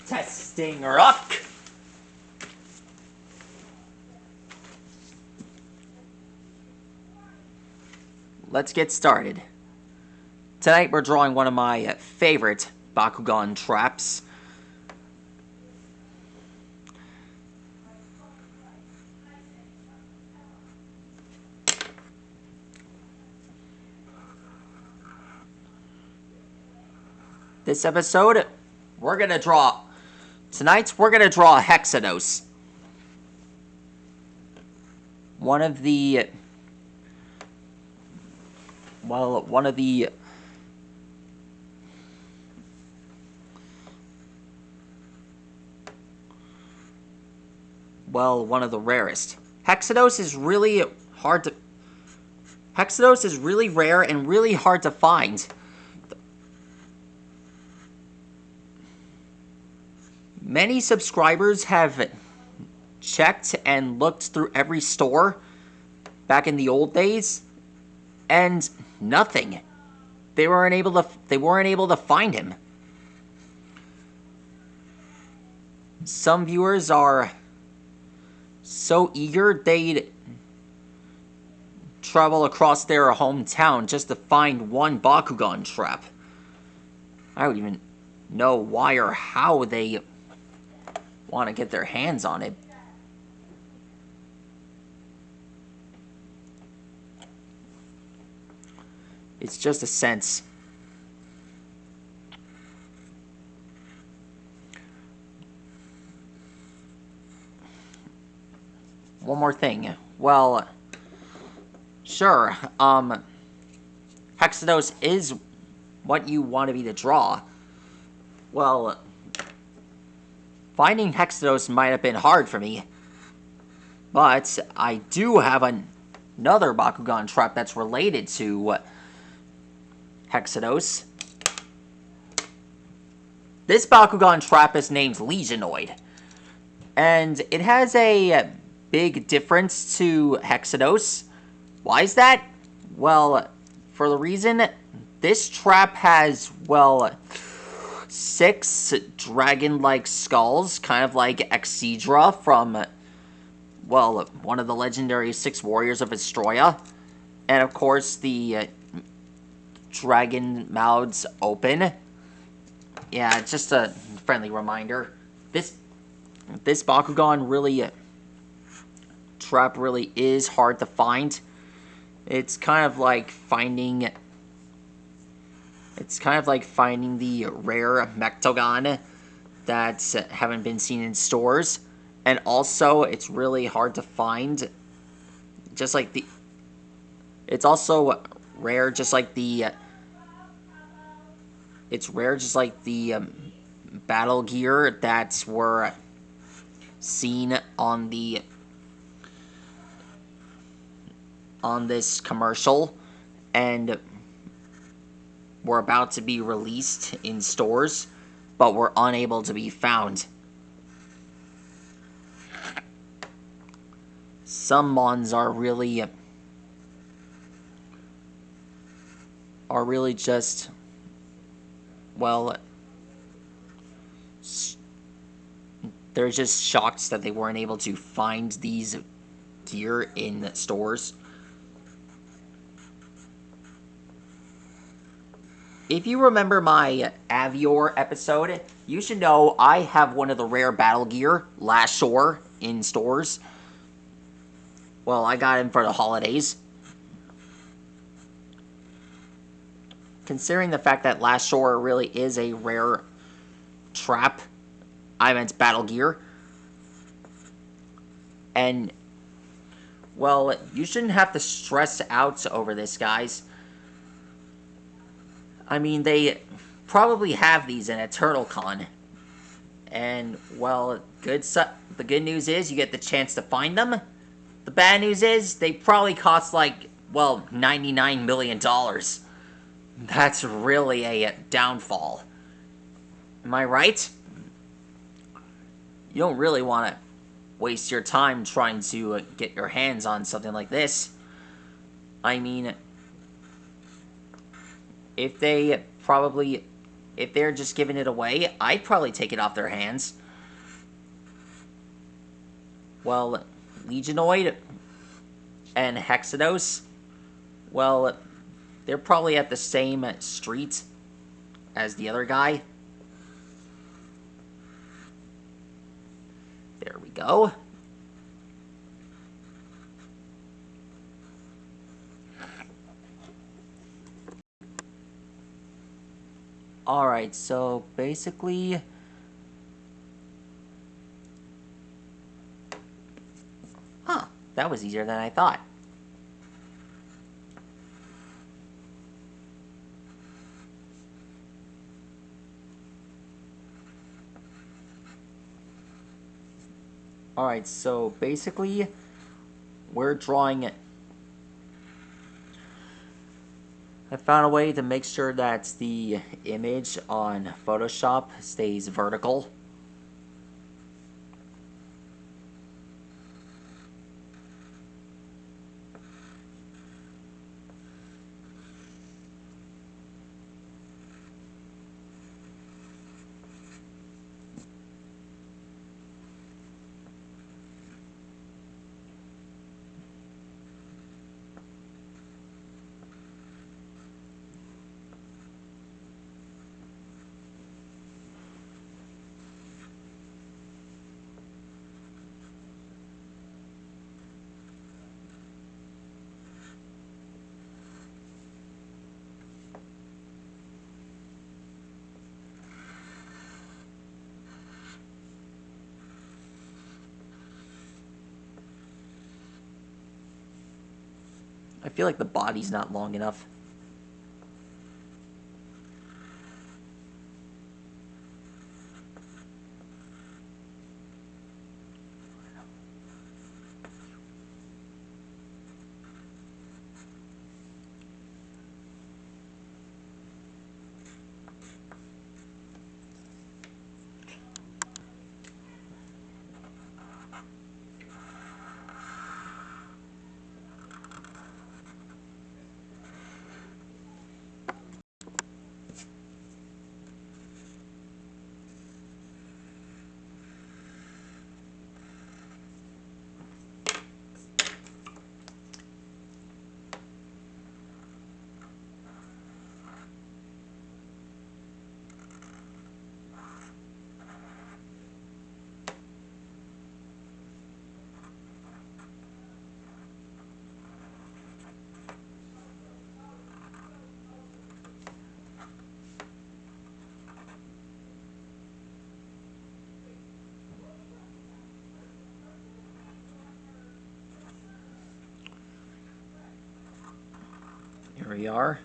Testing rock. Let's get started. Tonight we're drawing one of my favorite Bakugan traps. This episode, we're gonna draw HEXADOS. One of the one of the rarest. HEXADOS is really rare and really hard to find. Many subscribers have checked and looked through every store back in the old days, and nothing. They weren't able to find him. Some viewers are so eager they'd travel across their hometown just to find one Bakugan trap. I don't even know why or how they want to get their hands on it. It's just a sense. One more thing. Well, sure, HEXADOS is what you wanted me to draw. Well, finding HEXADOS might have been hard for me, but I do have another Bakugan trap that's related to HEXADOS. This Bakugan trap is named Legionoid, and it has a big difference to HEXADOS. Why is that? Well, for the reason this trap has, 6 dragon-like skulls, kind of like HEXADOS from, one of the legendary 6 warriors of Astroya. And of course, the dragon mouths open. Yeah, just a friendly reminder. This Bakugan trap really is hard to find. It's kind of like finding the rare Mectogan that haven't been seen in stores, and also it's really hard to find. It's also rare, just like the battle gear that were seen on this commercial and were about to be released in stores, but were unable to be found. Some mons are really just, they're just shocked that they weren't able to find these gear in stores. If you remember my Avior episode, you should know I have one of the rare battle gear, Last Shore, in stores. Well, I got him for the holidays. Considering the fact that Last Shore really is a rare trap, I meant battle gear. And, you shouldn't have to stress out over this, guys. I mean, they probably have these in EternalCon. And, the good news is you get the chance to find them. The bad news is they probably cost $99 million. That's really a downfall. Am I right? You don't really want to waste your time trying to get your hands on something like this. I mean, if they probably If they're just giving it away, I'd probably take it off their hands. Well, Legionoid and HEXADOS, well, they're probably at the same street as the other guy. There we go. Alright, so basically... Huh, that was easier than I thought. Alright, so basically, we're drawing it. I found a way to make sure that the image on Photoshop stays vertical. I feel like the body's not long enough. Here we are.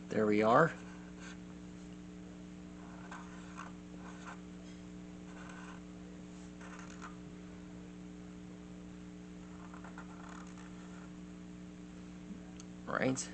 There we are. Right.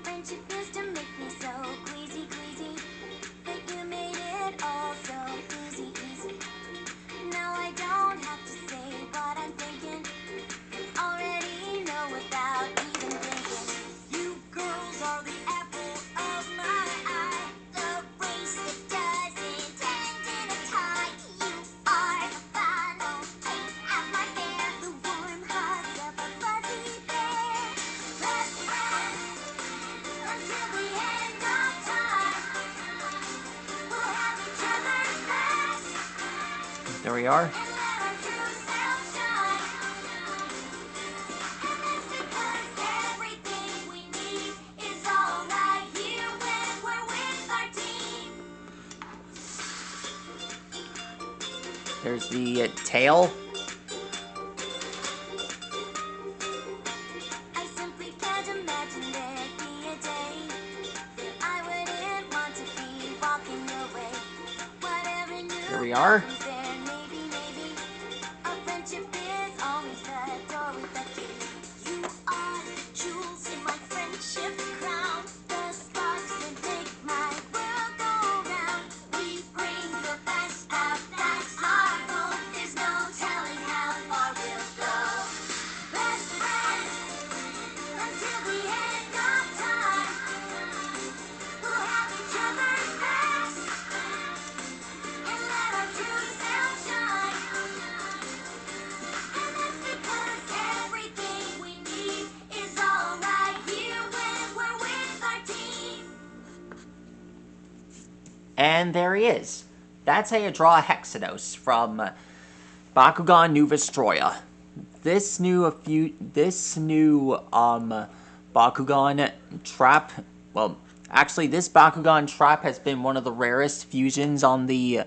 Friendship used to make me so queasy, queasy, but you made it all so easy, easy. Now I don't have to say what I'm thinking. Already know without even thinking. You girls are the apple of my eye, the race that doesn't There we are. and let our true self shine. And that's because everything we need is all right here when we're with our team. There's the tail. I simply can't imagine there'd be a day that I wouldn't want to be walking away. Whatever new Here we are. happens there, maybe our friendship is always the door with the key. You are the jewels in my friendship crown, the sparks that make my world go round. We bring the best out, that's our goal. There's no telling how far we'll go. Best friends until the end of time. We'll have each other's backs and let our true self shine. And that's because everything we need is all right here when we're with our team. And there he is. That's how you draw a HEXADOS from Bakugan New Vestroya. This new Bakugan trap. Well, actually, this Bakugan trap has been one of the rarest fusions on the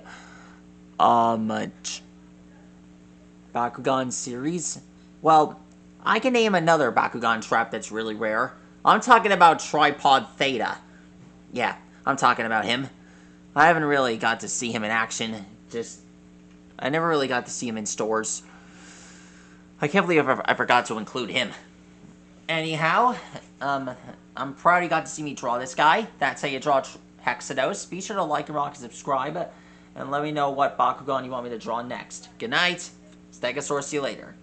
Bakugan series. Well, I can name another Bakugan trap that's really rare. I'm talking about Tripod Theta. Yeah, I'm talking about him. I haven't really got to see him in action. I never really got to see him in stores. I can't believe I forgot to include him. Anyhow, I'm proud you got to see me draw this guy. That's how you draw HEXADOS. Be sure to like and rock and subscribe, and let me know what Bakugan you want me to draw next. Good night. Stegosaurus, see you later.